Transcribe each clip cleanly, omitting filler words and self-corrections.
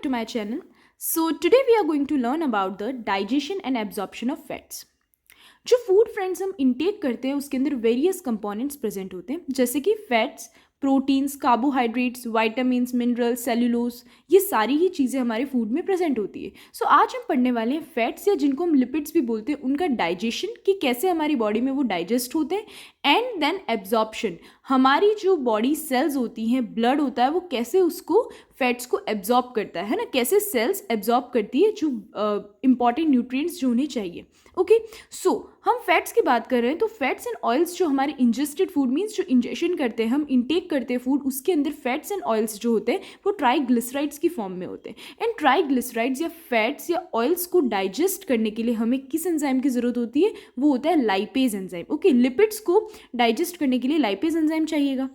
back to my channel. So today we are going to learn about the digestion and absorption of fats. जो food friends हम intake करते हैं उसके अंदर various components present होते हैं, जैसे कि fats, proteins, carbohydrates, vitamins, minerals, cellulose, ये सारी ही चीज़ें हमारे फूड में प्रेजेंट होती है. सो आज हम पढ़ने वाले हैं फैट्स या जिनको हम लिपिड्स भी बोलते हैं, उनका डाइजेशन, कि कैसे हमारी बॉडी में वो डाइजेस्ट होते हैं, एंड देन एब्जॉर्प्शन, हमारी जो बॉडी सेल्स होती हैं, ब्लड होता है, वो कैसे उसको फैट्स को एब्जॉर्ब करता है ना, कैसे सेल्स एब्जॉर्ब करती है जो इंपॉर्टेंट न्यूट्रिएंट्स जो उन्हें चाहिए. ओके, सो हम फैट्स की बात कर रहे हैं, तो फैट्स एंड ऑयल्स जो हमारे इंजेस्टेड फूड मीन्स जो इंजेक्शन करते हैं, हम इनटेक करते हैं फूड, उसके अंदर फैट्स एंड ऑयल्स जो होते हैं वो ट्राइग्लिसराइड्स की फॉर्म में होते हैं. एंड ट्राइग्लिसराइड्स या फैट्स या ऑयल्स को डाइजेस्ट करने के लिए हमें किस एंजाइम की ज़रूरत होती है? वो होता है लाइपेज एंजाइम. ओके, लिपिड्स को डाइजेस्ट करने के लिए लाइपेज एंजाइम चाहिएगा.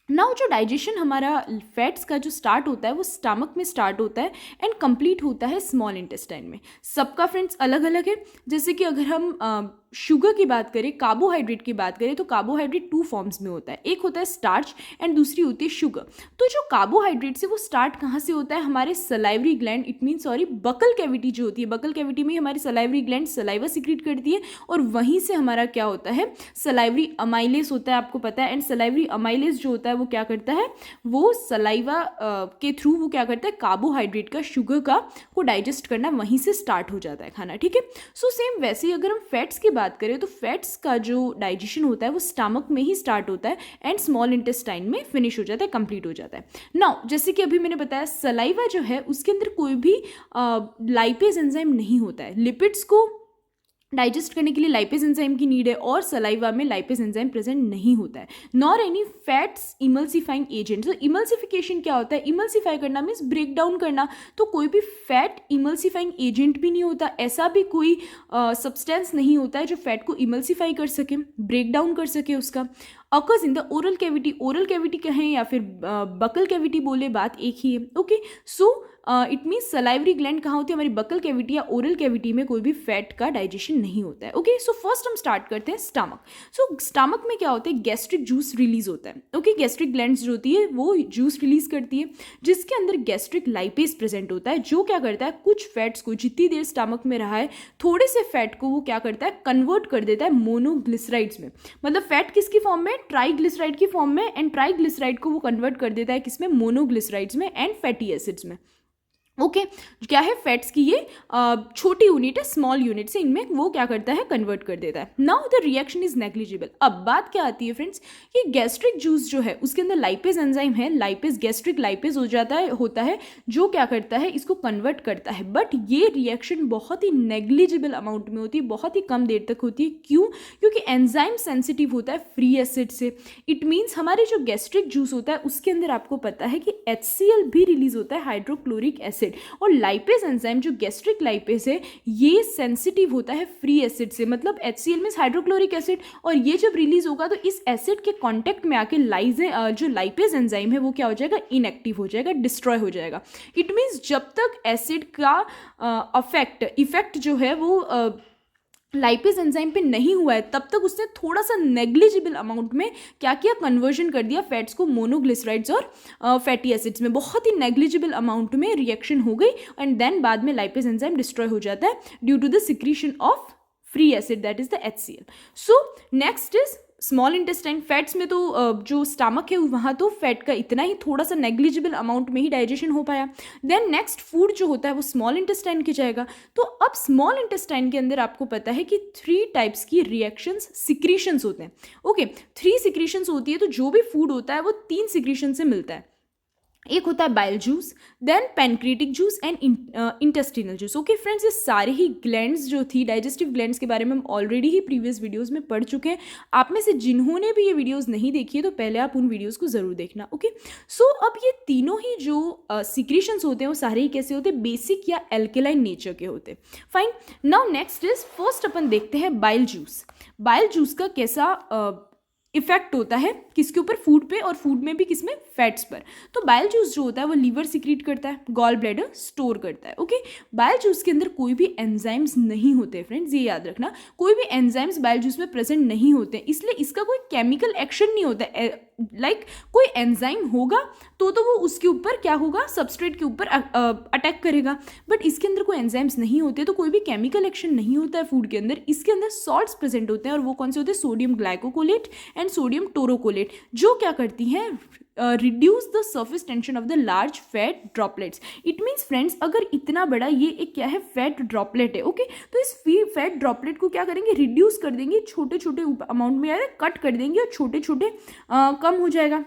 नाउ जो डाइजेशन हमारा फैट्स का जो स्टार्ट होता है वो स्टमक में स्टार्ट होता है एंड कंप्लीट होता है स्मॉल इंटेस्टाइन में. सबका फ्रेंड्स अलग अलग है. जैसे कि अगर हम शुगर की बात करें, कार्बोहाइड्रेट की बात करें, तो कार्बोहाइड्रेट टू फॉर्म्स में होता है. एक होता है स्टार्च एंड दूसरी होती है शुगर. तो जो कार्बोहाइड्रेट से वो स्टार्ट कहाँ से होता है? हमारे salivary gland, it mean sorry buccal cavity जो होती है, बकल कैविटी में हमारी सलाइवरी ग्लैंड सलाइवा सिक्रीट करती है और वहीं से हमारा क्या होता है? सलाइवरी अमाइलेस होता है, आपको पता है. एंड सलाइवरी अमाइलेस जो होता है वो क्या करता है? वो सलाइवा के थ्रू वो क्या करता है? कार्बोहाइड्रेट का, शुगर का को डाइजेस्ट करना वहीं से स्टार्ट हो जाता है खाना. ठीक है. सो सेम वैसे ही अगर हम फैट्स की बात करें तो फैट्स का जो डाइजेशन होता है वो स्टमक में ही स्टार्ट होता है एंड स्मॉल इंटेस्टाइन में फिनिश हो जाता है, कंप्लीट हो जाता है. नाउ जैसे कि अभी मैंने बताया, सलाइवा जो है उसके अंदर कोई भी लाइपेज एंजाइम नहीं होता है. लिपिड्स को डाइजेस्ट करने के लिए लाइपेज एंजाइम की नीड है और सलाइवा में लाइपेज एंजाइम प्रेजेंट नहीं होता है. Nor any fats emulsifying agent. तो इमल्सिफिकेशन क्या होता है? इमल्सिफाई करना मीन्स ब्रेक डाउन करना. तो कोई भी फैट इमल्सिफाइंग एजेंट भी नहीं होता, ऐसा भी कोई सब्सटेंस नहीं होता है जो फैट को इमल्सिफाई कर सके, ब्रेक डाउन कर सके उसका. Occurs in the oral cavity. Oral cavity कहें या फिर बकल कैविटी बोले, बात एक ही है. Okay, so it means salivary gland कहाँ होती है? हमारी बकल कैविटी या ओरल कैविटी में कोई भी फैट का डाइजेशन नहीं होता है. ओके, सो फर्स्ट हम स्टार्ट करते हैं स्टमक. सो स्टमक में क्या होता है? गैस्ट्रिक जूस रिलीज होता है. ओके, गैस्ट्रिक ग्लैंड्स जो होती है वो जूस रिलीज करती है जिसके अंदर गैस्ट्रिक लाइपेज प्रेजेंट होता है, जो क्या करता है? कुछ फैट्स को, जितनी देर स्टमक में रहा है, थोड़े से फैट को वो क्या करता है? कन्वर्ट कर देता है मोनोग्लिसराइड्स में. मतलब फैट किसकी फॉर्म में? ट्राइग्लिसराइड की फॉर्म में. एंड ट्राइग्लिसराइड को वो कन्वर्ट कर देता है किसमें? मोनोग्लिसराइड्स में एंड फैटी एसिड्स में. ओके, क्या है? फैट्स की ये छोटी यूनिट है, स्मॉल यूनिट से इनमें वो क्या करता है? कन्वर्ट कर देता है. Now the reaction is negligible. अब बात क्या आती है फ्रेंड्स, कि गैस्ट्रिक जूस जो है उसके अंदर लाइपेज एंजाइम है, लाइपेज, गैस्ट्रिक लाइपेज हो जाता है, होता है, जो क्या करता है? इसको कन्वर्ट करता है. बट ये रिएक्शन बहुत ही नेग्लिजिबल अमाउंट में होती है, बहुत ही कम देर तक होती है. क्यों? क्योंकि एंजाइम सेंसिटिव होता है फ्री एसिड से. इट मीन्स हमारे जो गैस्ट्रिक जूस होता है उसके अंदर आपको पता है कि HCl भी रिलीज होता है, हाइड्रोक्लोरिक एसिड. और लाइपेज एंजाइम जो गैस्ट्रिक लाइपेज है ये सेंसिटिव होता है फ्री एसिड से. मतलब HCl मींस हाइड्रोक्लोरिक एसिड, और ये जब रिलीज होगा तो इस एसिड के कांटेक्ट में आके जो लाइपेज एंजाइम है वो क्या हो जाएगा? इनएक्टिव हो जाएगा, डिस्ट्रॉय हो जाएगा. इट मीन्स जब तक एसिड का इफेक्ट जो है वो लाइपेज एंजाइम पे नहीं हुआ है तब तक उसने थोड़ा सा नेग्लिजिबल अमाउंट में क्या किया? कन्वर्जन कर दिया फैट्स को मोनोग्लिसराइड्स और फैटी एसिड्स में. बहुत ही नेग्लिजिबल अमाउंट में रिएक्शन हो गई एंड देन बाद में लाइपेज एंजाइम डिस्ट्रॉय हो जाता है due to the secretion of free acid, that is the HCl. So next is small intestine. Fats में तो जो स्टमक है वहाँ तो फैट का इतना ही थोड़ा सा नेग्लिजिबल अमाउंट में ही डाइजेशन हो पाया. देन नेक्स्ट फूड जो होता है वो स्मॉल इंटेस्टाइन के जाएगा. तो अब स्मॉल इंटेस्टाइन के अंदर आपको पता है कि 3 टाइप्स की रिएक्शंस, सिक्रीशंस होते हैं. ओके, 3 सिक्रीशंस होती है. तो जो भी फूड होता है वो 3 सिक्रीशन से मिलता है. एक होता है bile juice, then pancreatic juice and intestinal juice. Okay friends, ये सारे ही ग्लैंड्स जो थी, डाइजेस्टिव ग्लैंड्स के बारे में हम ऑलरेडी ही प्रीवियस वीडियोस में पढ़ चुके हैं. आप में से जिन्होंने भी ये वीडियोस नहीं देखी है तो पहले आप उन वीडियोस को जरूर देखना. ओके, सो अब ये तीनों ही जो सिक्रीशंस होते हैं वो सारे ही कैसे होते हैं? बेसिक या एल्केलाइन नेचर के होते हैं. Fine. Now next is, first अपन देखते हैं बाइल जूस. बाइल जूस का कैसा इफेक्ट होता है किसके ऊपर? फूड पे, और फूड में भी किसमें? फैट्स पर. तो बाइल जूस जो होता है वो लीवर सिक्रीट करता है, गॉल ब्लैडर स्टोर करता है. ओके, बाइल जूस के अंदर कोई भी एंजाइम्स नहीं होते फ्रेंड्स, ये याद रखना. कोई भी एंजाइम्स बाइल जूस में प्रेजेंट नहीं होते, इसलिए इसका कोई केमिकल एक्शन नहीं होता है. कोई एंजाइम होगा तो वो उसके ऊपर क्या होगा, सबस्ट्रेट के ऊपर अटैक करेगा, बट इसके अंदर कोई एंजाइम्स नहीं होते, तो कोई भी केमिकल एक्शन नहीं होता है फूड के अंदर। इसके अंदर सॉल्ट्स प्रेजेंट होते हैं, और वो कौन से होते हैं, सोडियम ग्लाइकोकोलेट एंड सोडियम टोरोकोलेट, जो क्या करती हैं, reduce the surface tension of the large fat droplets. It means friends, अगर इतना बड़ा ये एक क्या है, फैट ड्रॉपलेट है, ओके, तो इस फैट ड्रॉपलेट को क्या करेंगे, रिड्यूस कर देंगे, छोटे छोटे अमाउंट में यार कट कर देंगे और छोटे छोटे कम हो जाएगा,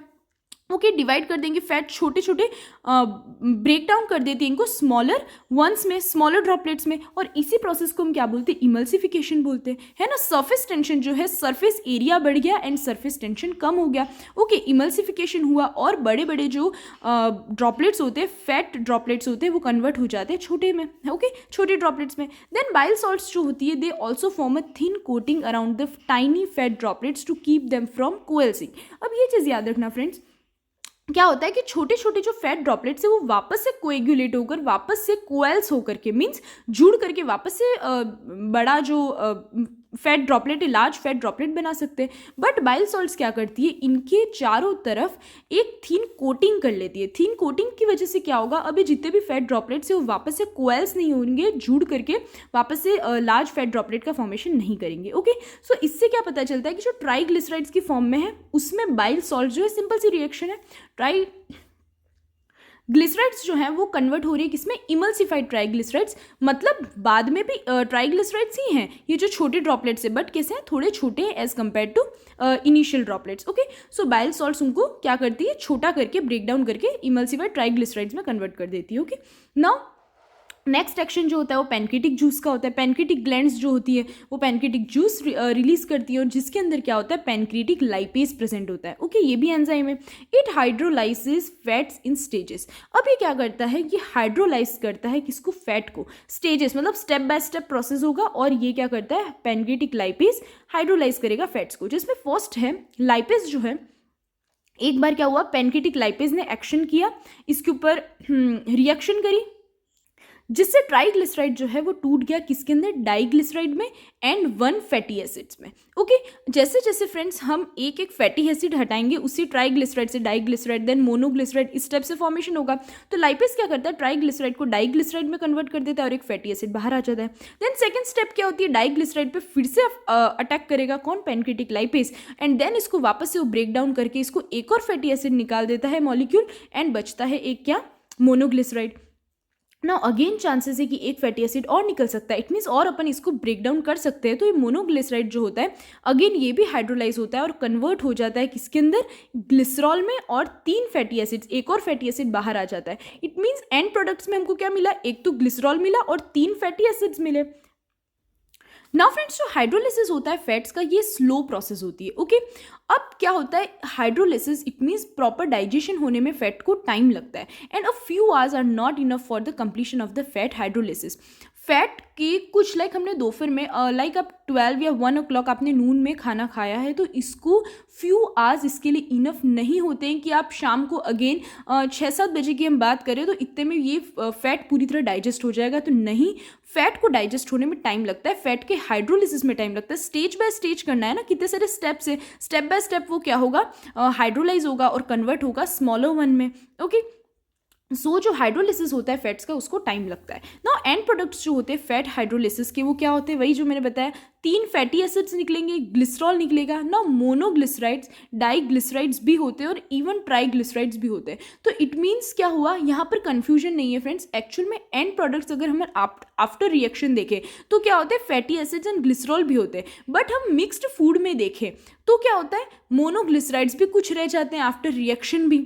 ओके, डिवाइड कर देंगे फैट, छोटे छोटे ब्रेक डाउन कर देते हैं इनको स्मॉलर वंस में, स्मॉलर ड्रॉपलेट्स में, और इसी प्रोसेस को हम क्या बोलते हैं, इमल्सिफिकेशन बोलते हैं, है ना। सरफेस टेंशन जो है, सरफेस एरिया बढ़ गया एंड सरफेस टेंशन कम हो गया, ओके, इमल्सिफिकेशन हुआ, और बड़े बड़े जो ड्रॉपलेट्स होते हैं, फैट ड्रॉपलेट्स होते हैं, वो कन्वर्ट हो जाते हैं छोटे में, ओके, छोटे ड्रॉपलेट्स में। देन बाइल सॉल्ट्स जो होती है, they also form a thin coating around the tiny fat droplets to keep them from coalescing. अब ये चीज़ याद रखना फ्रेंड्स, क्या होता है कि छोटे छोटे जो फैट ड्रॉपलेट्स है वो वापस से कोएगुलेट होकर, वापस से कोएल्स होकर के, मीन्स जुड़ करके वापस से बड़ा जो फैट ड्रॉपलेट है, लार्ज फैट ड्रॉपलेट बना सकते हैं। बट बाइल सॉल्ट्स क्या करती है, इनके चारों तरफ एक थिन कोटिंग कर लेती है। थिन कोटिंग की वजह से क्या होगा, अभी जितने भी फैट ड्रॉपलेट्स है वो वापस से कोएल्स नहीं होंगे, जुड़ करके वापस से लार्ज फैट ड्रॉपलेट का फॉर्मेशन नहीं करेंगे, ओके। सो इससे क्या पता चलता है कि जो ट्राइग्लिसराइड्स की फॉर्म में है, उसमें बाइल सॉल्ट जो है, सिंपल सी रिएक्शन है, ग्लिसराइड्स जो हैं वो कन्वर्ट हो रही है किसमें, इमल्सिफाइड ट्राइग्लिसराइड्स, मतलब बाद में भी ट्राइग्लिसराइड्स ही हैं ये जो छोटे ड्रॉपलेट्स है, बट कैसे हैं, थोड़े छोटे हैं as compare to initial droplets, okay. So bile salts उनको क्या करती है, छोटा करके, ब्रेक डाउन करके इमल्सिफाइड ट्राइग्लिसराइड्स में कन्वर्ट कर देती है, ओके। नाउ नेक्स्ट एक्शन जो होता है वो पैनक्रिएटिक जूस का होता है। पैनक्रिएटिक ग्लैंड्स जो होती है वो पैनक्रिएटिक जूस रिलीज करती है, और जिसके अंदर क्या होता है, पैनक्रिएटिक लाइपेज प्रेजेंट होता है, ओके, ये भी एंजाइम है। It hydrolysis fats in stages. अब ये क्या करता है, ये हाइड्रोलाइज करता है किसको, फैट को, स्टेजेस मतलब स्टेप बाय स्टेप प्रोसेस होगा, और ये क्या करता है, पैनक्रिएटिक लाइपेज हाइड्रोलाइज करेगा फैट्स को, जिसमें फर्स्ट है लाइपेज जो है, एक बार क्या हुआ, पैनक्रिएटिक लाइपेज ने एक्शन किया, इसके ऊपर रिएक्शन करी, जिससे ट्राइग्लिसराइड जो है वो टूट गया किसके अंदर, डाइग्लिसराइड में एंड वन फैटी एसिड्स में, ओके। जैसे जैसे फ्रेंड्स हम एक एक फैटी एसिड हटाएंगे, उसी ट्राइग्लिसराइड से डाइग्लिसराइड, देन मोनोग्लिसराइड, इस स्टेप से फॉर्मेशन होगा। तो लाइपेज क्या करता है, ट्राइग्लिसराइड को डाइग्लिसराइड में कन्वर्ट कर देता है और एक फैटी एसिड बाहर आ जाता है। देन सेकंड स्टेप क्या होती है, डाइग्लिसराइड पे फिर से अटैक करेगा कौन, पैनक्रिएटिक लाइपेज, एंड देन इसको वापस से वो ब्रेक डाउन करके इसको एक और फैटी एसिड निकाल देता है मॉलिक्यूल, एंड बचता है एक क्या, मोनोग्लिसराइड। नाउ अगेन चांसेस है कि एक फैटी एसिड और निकल सकता है, इट मीन्स और अपन इसको ब्रेक डाउन कर सकते हैं। तो ये मोनोग्लिसराइड जो होता है, अगेन ये भी हाइड्रोलाइज होता है और कन्वर्ट हो जाता है किसके अंदर, ग्लिसरॉल में, और 3 फैटी एसिड्स, एक और फैटी एसिड बाहर आ जाता है। इट मीन्स एंड प्रोडक्ट्स में हमको क्या मिला, एक तो ग्लिसरॉल मिला और 3 फैटी एसिड्स मिले। नाउ फ्रेंड्स, जो हाइड्रोलिसिस होता है फैट्स का, ये स्लो प्रोसेस होती है, ओके। अब क्या होता है, hydrolysis it means proper digestion होने में फैट को टाइम लगता है, and a few hours are not enough for the completion of the fat hydrolysis. Fat के कुछ लाइक हमने दोपहर में लाइक अब 12 या 1 o'clock आपने नून में खाना खाया है, तो इसको फ्यू आवर्स इसके लिए इनफ नहीं होते हैं कि आप शाम को अगेन 6-7 बजे की हम बात करें तो इतने में ये फैट पूरी तरह डाइजेस्ट हो जाएगा। तो नहीं, फैट को डाइजेस्ट होने में टाइम लगता है, फैट के हाइड्रोलिसिस में टाइम लगता है। स्टेज बाय स्टेज करना है ना, कितने सारे स्टेप्स है, स्टेप बाय स्टेप वो क्या होगा, हाइड्रोलाइज होगा और कन्वर्ट होगा स्मॉलर वन में, ओके। सो जो हाइड्रोलिसिस होता है फैट्स का, उसको टाइम लगता है ना। एंड प्रोडक्ट्स जो होते हैं फैट हाइड्रोलिसिस के, वो क्या होते हैं, वही जो मैंने बताया, 3 फैटी एसिड्स निकलेंगे, ग्लिसरॉल निकलेगा ना, मोनोग्लिसराइड्स, डाइग्लिसराइड्स भी होते हैं और इवन ट्राइग्लिसराइड्स भी होते हैं। तो इट मीन्स क्या हुआ, यहाँ पर कंफ्यूजन नहीं है फ्रेंड्स। एक्चुअल में एंड प्रोडक्ट्स अगर हम आफ्टर रिएक्शन देखें तो क्या होते हैं, फैटी एसिड्स एंड ग्लिसरॉल भी होते हैं, बट हम मिक्स्ड फूड में देखें तो क्या होता है, मोनोग्लिसराइड्स भी कुछ रह जाते हैं आफ्टर रिएक्शन भी,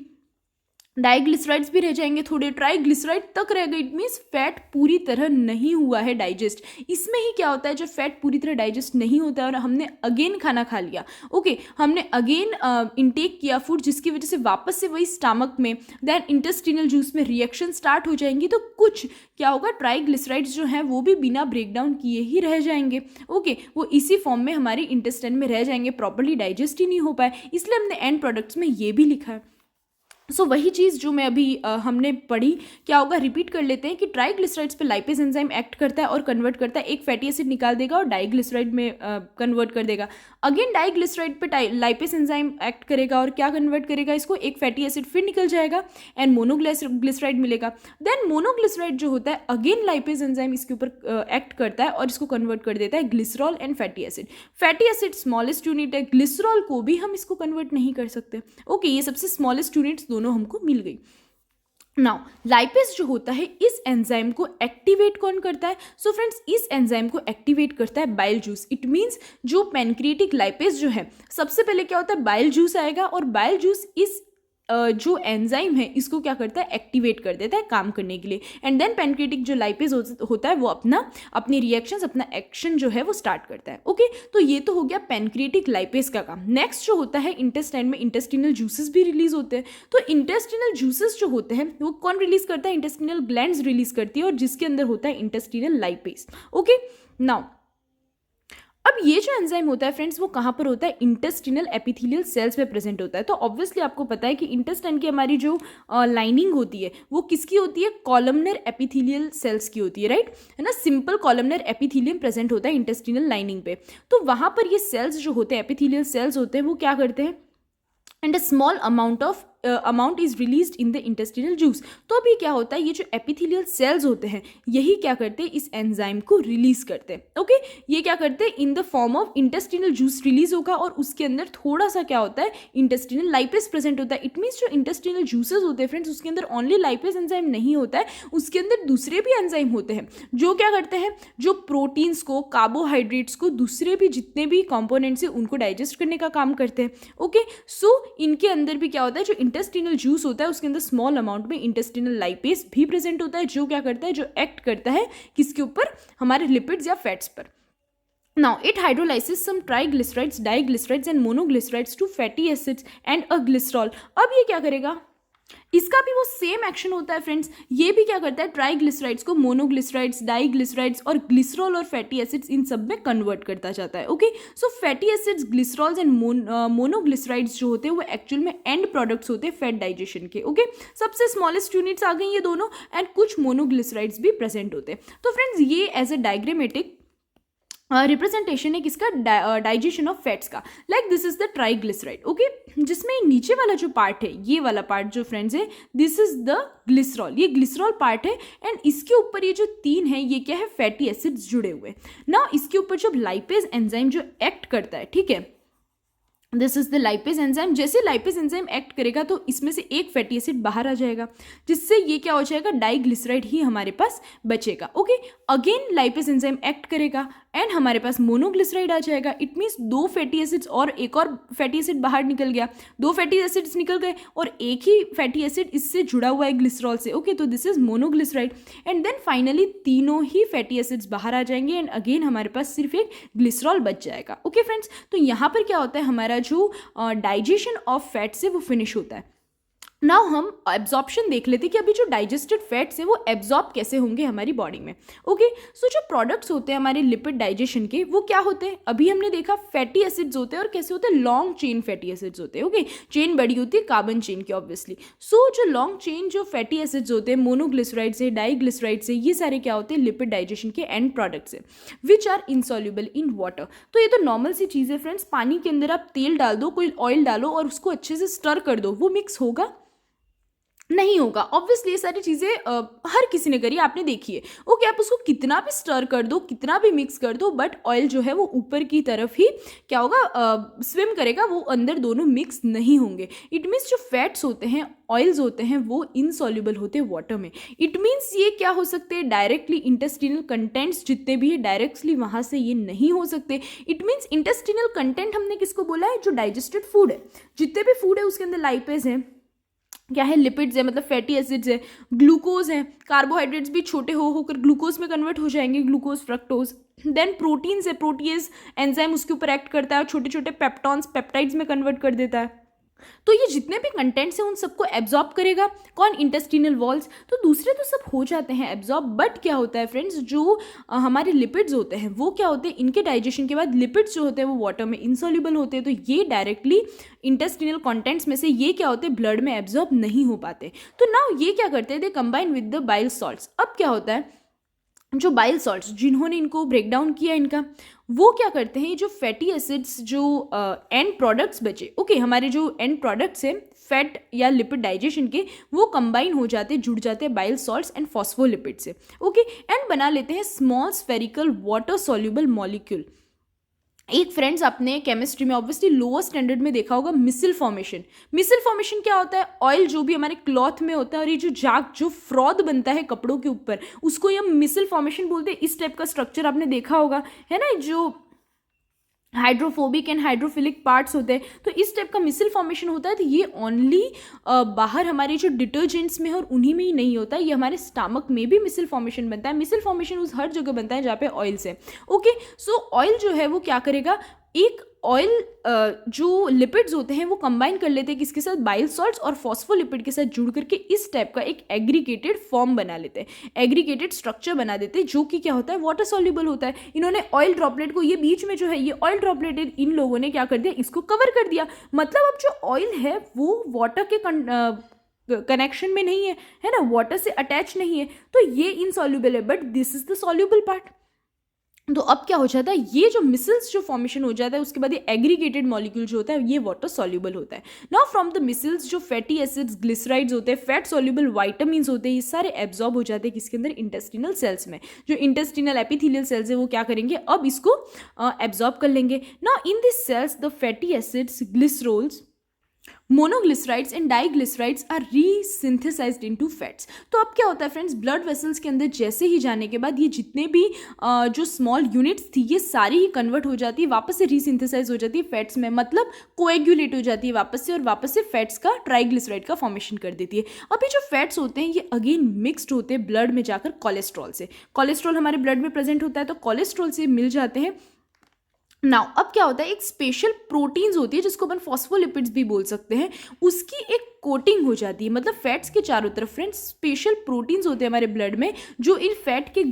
डाइग्लिसराइड्स भी रह जाएंगे थोड़े, ट्राइग्लिसराइड तक रह गए। इट मीन्स फैट पूरी तरह नहीं हुआ है डाइजेस्ट। इसमें ही क्या होता है, जब फैट पूरी तरह डाइजेस्ट नहीं होता है और हमने अगेन खाना खा लिया, ओके, हमने अगेन इनटेक किया फूड, जिसकी वजह से वापस से वही स्टमक में, देन इंटेस्टिनल जूस में रिएक्शन स्टार्ट हो जाएंगी, तो कुछ क्या होगा, ट्राइग्लिसराइड्स जो हैं वो भी बिना ब्रेक डाउन किए ही रह जाएंगे, ओके, वो इसी फॉर्म में हमारे इंटेस्टाइन में रह जाएंगे, प्रॉपर्ली डाइजेस्ट ही नहीं हो पाए। इसलिए हमने एंड प्रोडक्ट्स में ये भी लिखा है। सो वही चीज़ जो मैं अभी हमने पढ़ी, क्या होगा, रिपीट कर लेते हैं कि ट्राइग्लिसराइड्स पे लाइपेज एंजाइम एक्ट करता है और कन्वर्ट करता है, एक फैटी एसिड निकाल देगा और डाइग्लिसराइड में कन्वर्ट कर देगा। अगेन डाइग्लिसराइड पे लाइपेज एंजाइम एक्ट करेगा और क्या कन्वर्ट करेगा इसको, एक फैटी एसिड फिर निकल जाएगा एंड मोनोग्लिसराइड मिलेगा। देन मोनोग्लिसराइड जो होता है, अगेन लाइपेज एंजाइम इसके ऊपर एक्ट करता है और इसको कन्वर्ट कर देता है glycerol and fatty acid. Fatty acid smallest unit है, ग्लिसरॉल को भी हम इसको कन्वर्ट नहीं कर सकते। ओके, ये सबसे स्मॉलेस्ट यूनिट्स दोनों हमको मिल गई। नाउ लाइपेज जो होता है, इस एंजाइम को एक्टिवेट कौन करता है? सो फ्रेंड्स, इस एंजाइम को एक्टिवेट करता है बाइल जूस। इट मीन्स जो पैनक्रिएटिक लाइपेज जो है, सबसे पहले क्या होता है, बाइल जूस आएगा और बाइल जूस इस जो एंजाइम है इसको क्या करता है, एक्टिवेट कर देता है काम करने के लिए। एंड देन पैनक्रिएटिक जो लाइपेज होता है वो अपनी रिएक्शंस, अपना एक्शन जो है वो स्टार्ट करता है। ओके, तो ये तो हो गया पैनक्रिएटिक लाइपेज का काम। नेक्स्ट जो होता है, इंटेस्टाइन में इंटेस्टिनल जूसेस भी रिलीज होते हैं। तो इंटेस्टिनल जूसेस जो होते हैं वो कौन रिलीज करता है, इंटेस्टिनल ग्लैंड्स रिलीज करती है और जिसके अंदर होता है इंटेस्टिनल लाइपेज। ओके, नाउ अब ये जो एंजाइम होता है फ्रेंड्स, वो कहाँ पर होता है, इंटेस्टिनल एपिथेलियल सेल्स में प्रेजेंट होता है। तो ऑब्वियसली आपको पता है कि इंटेस्टाइन की हमारी जो लाइनिंग होती है वो किसकी होती है, कॉलमनर एपिथेलियल सेल्स की होती है, राइट, है ना। सिंपल कॉलमनर एपिथेलियम प्रेजेंट होता है इंटेस्टिनल लाइनिंग पे। तो वहाँ पर ये सेल्स जो होते हैं, एपिथेलियल सेल्स होते हैं, वो क्या करते हैं, and a small amount is released in the intestinal juice. तो अब ये क्या होता है, ये जो एपिथेलियल सेल्स होते हैं यही क्या करते हैं, इस एंजाइम को रिलीज करते हैं। ओके, ये क्या करते हैं, in the form of intestinal juice release होगा और उसके अंदर थोड़ा सा क्या होता है, इंटेस्टिनल लाइपेज प्रेजेंट होता है। इट मीन्स जो इंटेस्टिनल जूसेस होते हैं फ्रेंड्स, उसके अंदर ओनली लाइपेज एंजाइम नहीं होता है, उसके अंदर दूसरे भी एंजाइम होते हैं जो क्या करते हैं, जो प्रोटीन्स को, कार्बोहाइड्रेट्स को, दूसरे भी जितने भी कंपोनेंट्स हैं उनको डाइजेस्ट करने का काम करते हैं। ओके, सो इनके अंदर भी क्या होता है, जो इंटेस्टिनल जूस होता है उसके अंदर स्मॉल अमाउंट में इंटेस्टिनल लाइपेज भी प्रेजेंट होता है, जो क्या करता है, जो एक्ट करता है किसके ऊपर, हमारे लिपिड्स या फैट्स पर। Now it hydrolyzes some triglycerides, diglycerides and monoglycerides to fatty acids and a glycerol। अब ये क्या करेगा, इसका भी वो सेम एक्शन होता है फ्रेंड्स। ये भी क्या करता है, ट्राइग्लिसराइड्स को मोनोग्लिसराइड्स, डाइग्लिसराइड्स और ग्लिसरॉल और फैटी एसिड्स इन सब में कन्वर्ट करता जाता है। Okay, so fatty acids, glycerols and monoglycerides जो होते हैं वो एक्चुअल में एंड प्रोडक्ट्स होते हैं फैट डाइजेशन के। ओके, सबसे स्मॉलेस्ट यूनिट्स आ गई ये दोनों, एंड कुछ मोनोग्लिसराइड्स भी प्रेजेंट होते हैं। तो फ्रेंड्स, ये एज ए डायग्रामेटिक रिप्रेजेंटेशन है किसका, डाइजेशन ऑफ फैट्स का। Like this is the triglyceride. Okay, जिसमें नीचे वाला जो पार्ट है, ये वाला पार्ट जो फ्रेंड्स है, दिस इज द ग्लिसरॉल, ये ग्लिसरॉल पार्ट है। एंड इसके ऊपर ये जो तीन है, ये क्या है, फैटी एसिड्स जुड़े हुए। ना इसके ऊपर जब लाइपेज एंजाइम जो एक्ट करता है, ठीक है, this is the lipase enzyme. जैसे लाइपेज एंजाइम एक्ट करेगा तो इसमें से एक फैटी एसिड बाहर आ जाएगा, जिससे ये क्या हो जाएगा, डाइग्लिसराइड ही हमारे पास बचेगा। Okay, again lipase enzyme act करेगा एंड हमारे पास मोनोग्लिसराइड आ जाएगा। इट मीन्स दो फैटी एसिड्स और एक और फैटी एसिड बाहर निकल गया, दो फैटी एसिड्स निकल गए और एक ही फैटी एसिड इससे जुड़ा हुआ है ग्लिसरॉल से। ओके, तो this is monoglyceride. And then finally तीनों ही फैटी एसिड्स बाहर आ जाएंगे एंड अगेन हमारे पास सिर्फ एक ग्लिसरॉल बच जाएगा। ओके फ्रेंड्स, तो यहाँ पर क्या होता है, हमारा जो डाइजेशन ऑफ फैट्स है वो फिनिश होता है। नाउ हम एब्जॉर्प्शन देख लेते हैं कि अभी जो डाइजेस्टेड फैट्स हैं वो एब्जॉर्ब कैसे होंगे हमारी बॉडी में। ओके, सो जो प्रोडक्ट्स होते हैं हमारे लिपिड डाइजेशन के, वो क्या होते हैं, अभी हमने देखा फैटी एसिड्स होते हैं और कैसे होते हैं, लॉन्ग चेन फैटी एसिड्स होते हैं। ओके, चेन बड़ी होती है कार्बन चेन की ऑब्वियसली। सो जो लॉन्ग चेन जो फैटी एसिड्स होते हैं, मोनोग्लिसराइड से, डाइग्लिसराइड से, ये सारे क्या होते हैं, लिपिड डाइजेशन के एंड प्रोडक्ट्स है, which are insoluble in water. तो ये तो नॉर्मल सी चीज़ है फ्रेंड्स, पानी के अंदर आप तेल डाल दो, कोई ऑयल डालो और उसको अच्छे से स्टर कर दो, वो मिक्स होगा, नहीं होगा। ऑब्वियसली ये सारी चीज़ें हर किसी ने करी, आपने देखी है। ओके, आप उसको कितना भी स्टर कर दो, कितना भी मिक्स कर दो, बट ऑयल जो है वो ऊपर की तरफ ही क्या होगा, स्विम करेगा, वो अंदर दोनों मिक्स नहीं होंगे। इट मीन्स जो फैट्स होते हैं, ऑयल्स होते हैं, वो इनसॉल्युबल होते हैं वाटर में। इट मीन्स ये क्या हो सकते हैं, डायरेक्टली इंटेस्टिनल कंटेंट्स जितने भी है डायरेक्टली वहाँ से ये नहीं हो सकते। इट मीन्स इंटेस्टिनल कंटेंट हमने किसको बोला है, जो डाइजेस्टेड फूड है, जितने भी फूड है उसके अंदर लाइपेज है, क्या है, लिपिड्स है, मतलब फैटी एसिड्स है, ग्लूकोज है, कार्बोहाइड्रेट्स भी छोटे होकर ग्लूकोज में कन्वर्ट हो जाएंगे, ग्लूकोज, फ्रक्टोज। देन प्रोटीन्स है, प्रोटीएज एंजाइम उसके ऊपर एक्ट करता है और छोटे छोटे पेप्टॉन्स पेप्टाइड्स में कन्वर्ट कर देता है। तो ये जितने भी कंटेंट्स हैं उन सबको एब्जॉर्ब करेगा कौन, इंटेस्टिनल वॉल्स। तो दूसरे तो सब हो जाते हैं एब्जॉर्ब, बट क्या होता है फ्रेंड्स, जो हमारे लिपिड्स होते हैं वो क्या होते हैं, इनके डाइजेशन के बाद लिपिड्स जो होते हैं वो वाटर में इनसॉल्युबल होते हैं, तो ये डायरेक्टली इंटेस्टिनल कंटेंट्स में से ये क्या होते हैं, ब्लड में एब्जॉर्ब नहीं हो पाते। तो नाउ ये क्या करते हैं, they combine with the bile salts. अब क्या होता है, जो बाइल सॉल्ट्स जिन्होंने इनको ब्रेक डाउन किया इनका, वो क्या करते हैं, जो फैटी एसिड्स जो एंड प्रोडक्ट्स बचे, ओके हमारे जो एंड प्रोडक्ट्स हैं फैट या लिपिड डाइजेशन के, वो कंबाइन हो जाते, जुड़ जाते हैं बाइल सॉल्ट्स एंड फॉस्फोलिपिड से, ओके एंड बना लेते हैं small spherical water soluble molecule. एक फ्रेंड्स आपने केमिस्ट्री में ऑब्वियसली लोअर स्टैंडर्ड में देखा होगा मिसल फॉर्मेशन। मिसल फॉर्मेशन क्या होता है, ऑयल जो भी हमारे क्लॉथ में होता है और ये जो फ्रॉद बनता है कपड़ों के ऊपर, उसको ये मिसल फॉर्मेशन बोलते हैं। इस टाइप का स्ट्रक्चर आपने देखा होगा, है ना, जो हाइड्रोफोबिक एंड हाइड्रोफिलिक पार्ट्स होते हैं, तो इस टाइप का मिसल फॉर्मेशन होता है। तो ये ओनली बाहर हमारे जो डिटर्जेंट्स में है और उन्हीं में ही नहीं होता है, ये हमारे स्टमक में भी मिसल फॉर्मेशन बनता है। मिसल फॉर्मेशन उस हर जगह बनता है जहाँ पे ऑयल से, ओके। सो ऑयल जो है वो क्या करेगा, एक ऑयल जो लिपिड्स होते हैं वो कंबाइन कर लेते हैं किसके साथ, बाइल सॉल्ट्स और फॉस्फोलिपिड के साथ जुड़ करके इस टाइप का एक एग्रीगेटेड फॉर्म बना लेते हैं, एग्रीगेटेड स्ट्रक्चर बना देते हैं, जो कि क्या होता है, वाटर सॉल्युबल होता है। इन्होंने ऑयल ड्रॉपलेट को, ये बीच में जो है ये ऑयल ड्रॉपलेट, इन लोगों ने क्या कर दिया, इसको कवर कर दिया। मतलब अब जो ऑयल है वो वाटर के कनेक्शन में नहीं है ना, वाटर से अटैच नहीं है, तो ये इनसॉल्युबल है, but this is the soluble part. तो अब क्या हो जाता है, ये जो मिसल्स जो फॉर्मेशन हो जाता है उसके बाद ये एग्रीगेटेड मॉलिक्यूल जो होता है ये वाटर सॉल्युबल होता है। नाउ फ्रॉम द मिसल्स जो फैटी एसिड्स, ग्लिसराइड्स होते हैं, फैट सॉल्युबल वाइटामिन्स होते हैं, ये सारे एब्जॉर्ब हो जाते हैं किसके अंदर, इंटेस्टिनल सेल्स में। जो इंटेस्टिनल एपिथेलियल सेल्स है वो क्या करेंगे, अब इसको एब्जॉर्ब कर लेंगे। Now in this cells the fatty acids, glycerols, monoglycerides and diglycerides are resynthesized into fats. तो अब क्या होता है फ्रेंड्स, ब्लड वेसल्स के अंदर जैसे ही जाने के बाद ये जितने भी जो स्मॉल यूनिट्स थी ये सारी ही कन्वर्ट हो जाती है, वापस से रीसिंथेसाइज हो जाती है फैट्स में, मतलब कोएगुलेट हो जाती है वापस से, और वापस से फैट्स का, ट्राइग्लिसराइड का फॉर्मेशन कर देती है। अब ये जो फैट्स होते हैं ये अगेन मिक्सड होते हैं ब्लड में जाकर कोलेस्ट्रॉल से। कोलेस्ट्रॉल हमारे ब्लड में प्रेजेंट होता है, तो कोलेस्ट्रॉल से मिल जाते हैं। नाउ अब क्या होता है, एक स्पेशल प्रोटीन्स होती है जिसको अपन फॉस्फोलिपिड्स भी बोल सकते हैं, उसकी एक कोटिंग हो जाती है, मतलब फैट्स के चारों तरफ फ्रेंड्स स्पेशल प्रोटीन्स होते हैं हमारे ब्लड में, जो इन फैट के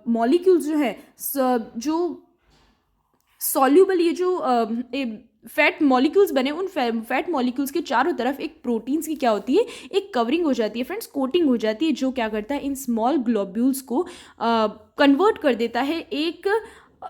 मॉलिक्यूल्स जो है, जो सॉल्यूबल, ये जो फैट मॉलिक्यूल्स बने, उन फैट मॉलिक्यूल्स के चारों तरफ एक प्रोटीन्स की क्या होती है, एक कवरिंग हो जाती है फ्रेंड्स, कोटिंग हो जाती है, जो क्या करता है, इन स्मॉल ग्लोब्यूल्स को कन्वर्ट कर देता है एक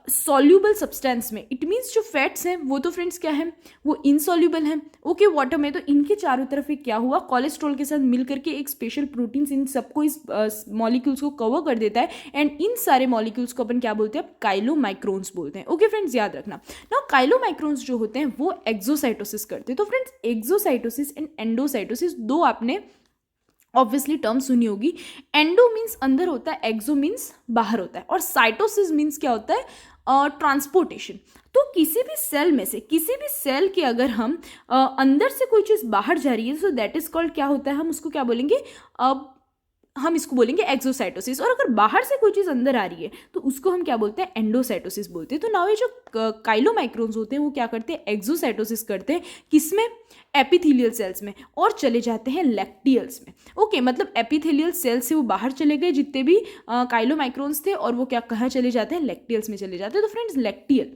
सॉल्यूबल सब्सटेंस में। इट मीन्स जो फैट्स हैं वो तो फ्रेंड्स क्या है, वो इनसॉल्यूबल हैं, ओके, वाटर में। तो इनके चारों तरफ एक क्या हुआ, कोलेस्ट्रॉल के साथ मिल करके एक स्पेशल प्रोटीन्स इन सबको, इस मॉलिक्यूल्स को कवर कर देता है, एंड इन सारे मॉलिक्यूल्स को अपन क्या बोलते हैं, काइलोमाइक्रोन्स बोलते हैं, ओके फ्रेंड्स, याद रखना। नाउ काइलोमाइक्रोन्स जो होते हैं वो एक्सोसाइटोसिस करते हैं। तो फ्रेंड्स एक्सोसाइटोसिस एंड एंडोसाइटोसिस दो आपने ऑब्वियसली टर्म सुनी होगी। एंडो मीन्स अंदर होता है, एक्सो मीन्स बाहर होता है, और साइटोसिस मीन्स क्या होता है, ट्रांसपोर्टेशन। तो किसी भी सेल में से, किसी भी सेल के अगर हम अंदर से कोई चीज़ बाहर जा रही है, सो दैट इज कॉल्ड क्या होता है, हम उसको क्या बोलेंगे, हम इसको बोलेंगे एक्सोसाइटोसिस। और अगर बाहर से कोई चीज़ अंदर आ रही है तो उसको हम क्या बोलते हैं, एंडोसाइटोसिस बोलते हैं। तो नाउ ये जो काइलोमाइक्रोन्स होते हैं वो क्या करते हैं, एक्सोसाइटोसिस करते हैं, किसमें, एपिथेलियल सेल्स में, और चले जाते हैं लैक्टियल्स में, ओके। मतलब एपिथेलियल सेल से वो बाहर चले गए जितने भी काइलोमाइक्रोन्स थे, और वो क्या, कहाँ चले जाते हैं, लैक्टियल्स में चले जाते हैं। तो फ्रेंड्स लैक्टियल,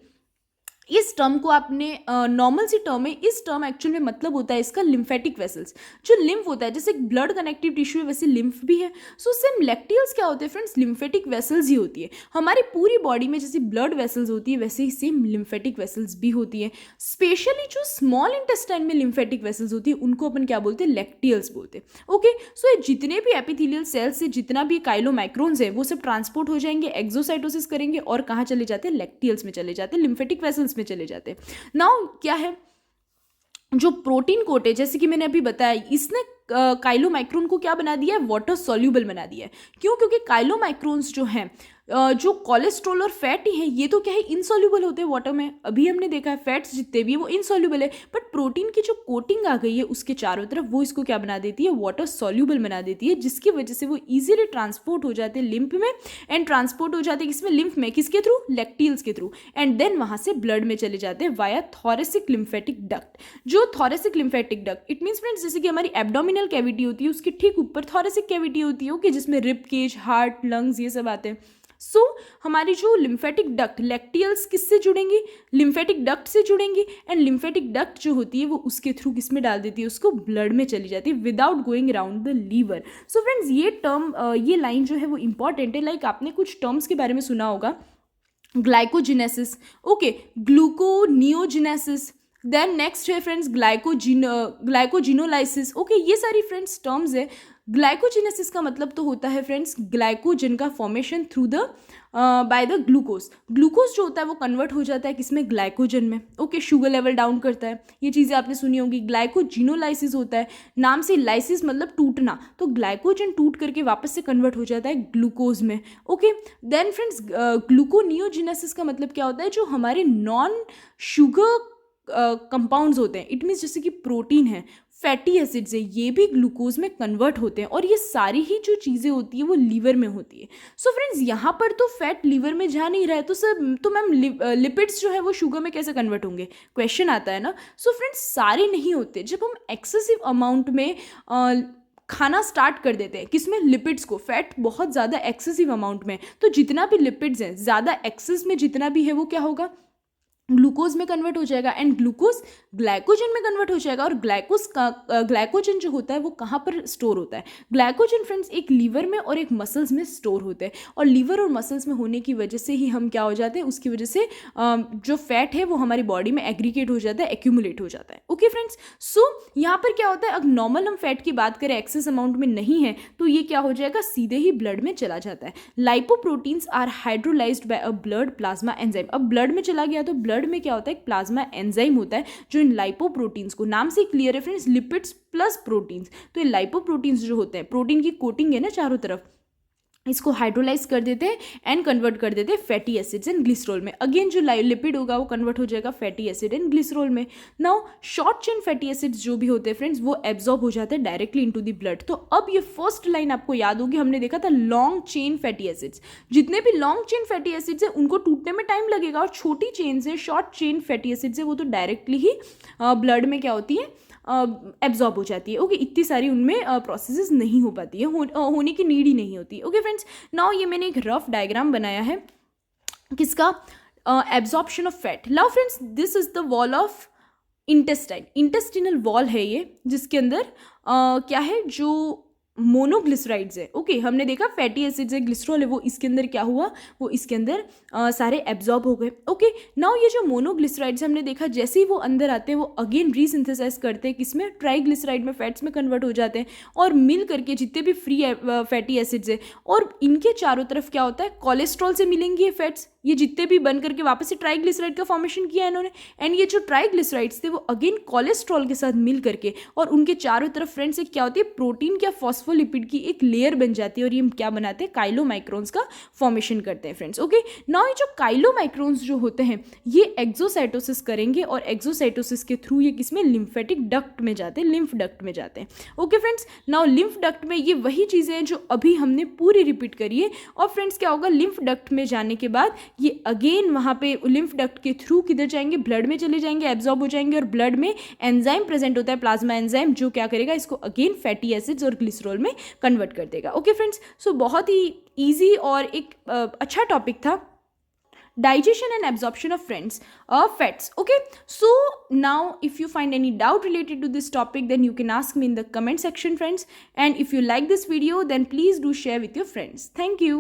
इस टर्म को आपने नॉर्मल सी टर्म है, इस टर्म एक्चुअल में मतलब होता है इसका लिम्फेटिक वेसल्स। जो लिम्फ होता है, जैसे एक ब्लड कनेक्टिव टिश्यू है वैसे लिम्फ भी है, सो सेम लैक्टियल्स क्या होते हैं फ्रेंड्स, लिम्फेटिक वेसल्स ही होती है। हमारी पूरी बॉडी में जैसे ब्लड वेसल्स होती है वैसे ही सेम लिम्फेटिक वेसल्स भी होती है। स्पेशली जो स्मॉल इंटेस्टाइन में लिम्फेटिक वेसल्स होती है उनको अपन क्या बोलते हैं, लैक्टियल्स बोलते हैं, ओके। सो ये जितने भी एपिथेलियल सेल्स से जितना भी काइलोमाइक्रोन्स है वो सब ट्रांसपोर्ट हो जाएंगे, एक्सोसाइटोसिस करेंगे, और कहाँ चले जाते हैं, लैक्टियल्स में चले जाते हैं, लिम्फेटिक वेसल्स में चले जाते हैं। नाउ क्या है, जो प्रोटीन कोट है, जैसे कि मैंने अभी बताया, इसने काइलोमाइक्रोन को क्या बना दिया है, वाटर सॉल्यूबल बना दिया है। क्यों, क्योंकि काइलोमाइक्रोन्स जो हैं जो कोलेस्ट्रॉल और फैट ही है ये तो क्या है, इनसॉल्यूबल होते हैं वाटर में। अभी हमने देखा है फैट्स जितने भी है वो इनसॉल्यूबल है, बट प्रोटीन की जो कोटिंग आ गई है उसके चारों तरफ वो इसको क्या बना देती है, वाटर सॉल्यूबल बना देती है, जिसकी वजह से वो इजीली ट्रांसपोर्ट हो जाते हैं लिम्फ में, एंड ट्रांसपोर्ट हो जाते हैं किसमें, लिम्फ में, किसके थ्रू, लैक्टियल्स के थ्रू, एंड देन वहाँ से ब्लड में चले जाते हैं वाया थोरेसिक लिम्फेटिक डक्ट। जो thoracic lymphatic duct, it means friends जैसे कि हमारी एब्डोमिनल कैविटी होती है उसके ठीक ऊपर थोरेसिक कैविटी होती है, ओके, जिसमें रिब केज, हार्ट, लंग्स ये सब आते हैं। सो हमारी जो लिम्फेटिक डक्ट, लैक्टियल्स किससे जुड़ेंगी, लिम्फेटिक डक्ट से जुड़ेंगी, एंड लिम्फेटिक डक्ट जो होती है वो उसके थ्रू किस में डाल देती है, उसको ब्लड में चली जाती है without going around the liver. So friends ये टर्म, ये लाइन जो है वो इंपॉर्टेंट है। लाइक आपने कुछ टर्म्स के बारे में सुना होगा, ग्लाइकोजिनेसिस, ओके, ग्लूकोनियोजिनेसिस, देन नेक्स्ट है फ्रेंड्स ग्लाइकोजिनोलाइसिस, ओके, ये सारी फ्रेंड्स टर्म्स है। ग्लाइकोजिनेसिस का मतलब तो होता है फ्रेंड्स ग्लाइकोजन का formation through the by the glucose. Glucose जो होता है वो कन्वर्ट हो जाता है किसमें, ग्लाइकोजन में, ओके, शुगर लेवल डाउन करता है, ये चीज़ें आपने सुनी होगी। ग्लाइकोजिनोलाइसिस होता है, नाम से लाइसिस मतलब टूटना, तो ग्लाइकोजन टूट करके वापस से कन्वर्ट हो जाता है ग्लूकोज में, ओके। देन फ्रेंड्स ग्लूकोनियोजिनेसिस का मतलब क्या होता है, जो हमारे नॉन शुगर कंपाउंड्स होते हैं, इट मीन्स जैसे कि प्रोटीन है, फैटी एसिड्स है, ये भी ग्लूकोज में कन्वर्ट होते हैं, और ये सारी ही जो चीज़ें होती है वो लीवर में होती है। सो फ्रेंड्स यहाँ पर तो फैट लीवर में जा नहीं रहा है, तो सर तो मैम लिपिड्स जो है वो शुगर में कैसे कन्वर्ट होंगे, क्वेश्चन आता है ना। सो फ्रेंड्स सारे नहीं होते, जब हम एक्सेसिव अमाउंट में खाना स्टार्ट कर देते हैं किसमें, लिपिड्स को, फैट बहुत ज़्यादा एक्सेसिव अमाउंट में, तो जितना भी लिपिड्स हैं ज़्यादा एक्सेस में जितना भी है वो क्या होगा, ग्लूकोज में कन्वर्ट हो जाएगा, एंड ग्लूकोज ग्लाइकोजन में कन्वर्ट हो जाएगा। और ग्लाइकोजन जो होता है वो कहाँ पर स्टोर होता है, ग्लाइकोजन फ्रेंड्स एक लीवर में और एक मसल्स में स्टोर होता है, और लीवर और मसल्स में होने की वजह से ही हम क्या हो जाते हैं, उसकी वजह से जो फैट है वो हमारी बॉडी में एग्रीगेट हो जाता है, एक्यूमुलेट हो जाता है, ओके फ्रेंड्स। सो यहाँ पर क्या होता है, अगर नॉर्मल हम फैट की बात करें एक्सेस अमाउंट में नहीं है तो ये क्या हो जाएगा, सीधे ही ब्लड में चला जाता है। Lipoproteins are hydrolysed by a blood plasma enzyme. अब ब्लड में चला गया तो ब्लड में क्या होता है, एक प्लाज्मा एंजाइम होता है जो इन लाइपोप्रोटीन्स को, नाम से क्लियर है फ्रेंड्स, लिपिड्स प्लस प्रोटीन्स, तो ये लाइपोप्रोटीन्स जो होते हैं, प्रोटीन की कोटिंग है ना चारों तरफ, इसको हाइड्रोलाइज कर देते हैं एंड कन्वर्ट कर देते हैं फैटी एसिड्स एंड ग्लिसरॉल में। अगेन जो लिपिड होगा वो कन्वर्ट हो जाएगा फैटी एसिड एंड ग्लिसरॉल में। Now short chain fatty acids जो भी होते हैं फ्रेंड्स वो एब्जॉर्ब हो जाते हैं डायरेक्टली इनटू द ब्लड। तो अब ये फर्स्ट लाइन आपको याद होगी, हमने देखा था लॉन्ग चेन फैटी एसिड्स, जितने भी लॉन्ग चेन फैटी एसिड्स है उनको टूटने में टाइम लगेगा, और छोटी चेन से शॉर्ट चेन फैटी एसिड्स है वो तो डायरेक्टली ही ब्लड में क्या होती है, एब्जॉर्ब हो जाती है, ओके। इतनी सारी उनमें प्रोसेसेस नहीं हो पाती है, होने की नीड ही नहीं होती, ओके फ्रेंड्स। नाउ ये मैंने एक रफ डायग्राम बनाया है किसका, absorption of fat. Now friends this is the wall of intestine, intestinal wall है ये, जिसके अंदर क्या है, जो मोनोग्लिसराइड्स है, ओके। हमने देखा फैटी एसिड्स है, ग्लिसरॉल है, वो इसके अंदर क्या हुआ, वो इसके अंदर सारे एब्जॉर्ब हो गए, ओके। नाउ ये जो मोनोग्लिसराइड्स हमने देखा जैसे ही वो अंदर आते हैं वो अगेन रीसिंथेसाइज करते हैं किसमें, ट्राइग्लिसराइड में, फैट्स में कन्वर्ट हो जाते हैं, और मिल करके जितने भी फ्री फैटी एसिड्स है, और इनके चारों तरफ क्या होता है, कोलेस्ट्रॉल से मिलेंगे ये फैट्स, ये जितने भी बन करके वापस से ट्राइग्लिसराइड का फॉर्मेशन किया इन्होंने, एंड ये जो ट्राइग्लिसराइड्स थे वो अगेन कोलेस्ट्रॉल के साथ मिल करके, और उनके चारों तरफ फ्रेंड्स क्या होती है, प्रोटीन क्या फॉस्फोलिपिड की एक लेयर बन जाती है, और ये क्या बनाते हैं, काइलोमाइक्रोन्स का फॉर्मेशन करते हैं फ्रेंड्स, ओके। नाउ ये जो काइलोमाइक्रोन्स जो होते हैं ये एक्सोसाइटोसिस करेंगे, और एक्सोसाइटोसिस के थ्रू ये किसमें, लिम्फेटिक डक्ट में जाते हैं, लिम्फ डक्ट में जाते हैं, okay friends. Now lymph duct में ये वही चीज़ें हैं जो अभी हमने पूरी रिपीट करी है, और फ्रेंड्स क्या होगा, लिम्फ डक्ट में जाने के बाद ये अगेन वहाँ पे लिम्फ डक्ट के थ्रू किधर जाएंगे, ब्लड में चले जाएंगे, एब्जॉर्ब हो जाएंगे, और ब्लड में एंजाइम प्रेजेंट होता है, प्लाज्मा एंजाइम, जो क्या करेगा, इसको अगेन फैटी एसिड्स और ग्लिसरॉल में कन्वर्ट कर देगा, ओके फ्रेंड्स। सो बहुत ही ईजी और एक अच्छा टॉपिक था, digestion and absorption of fats, okay. So now if you find any doubt related to this topic then you can ask me in the comment section friends, and if you like this video then please do share with your friends. Thank you.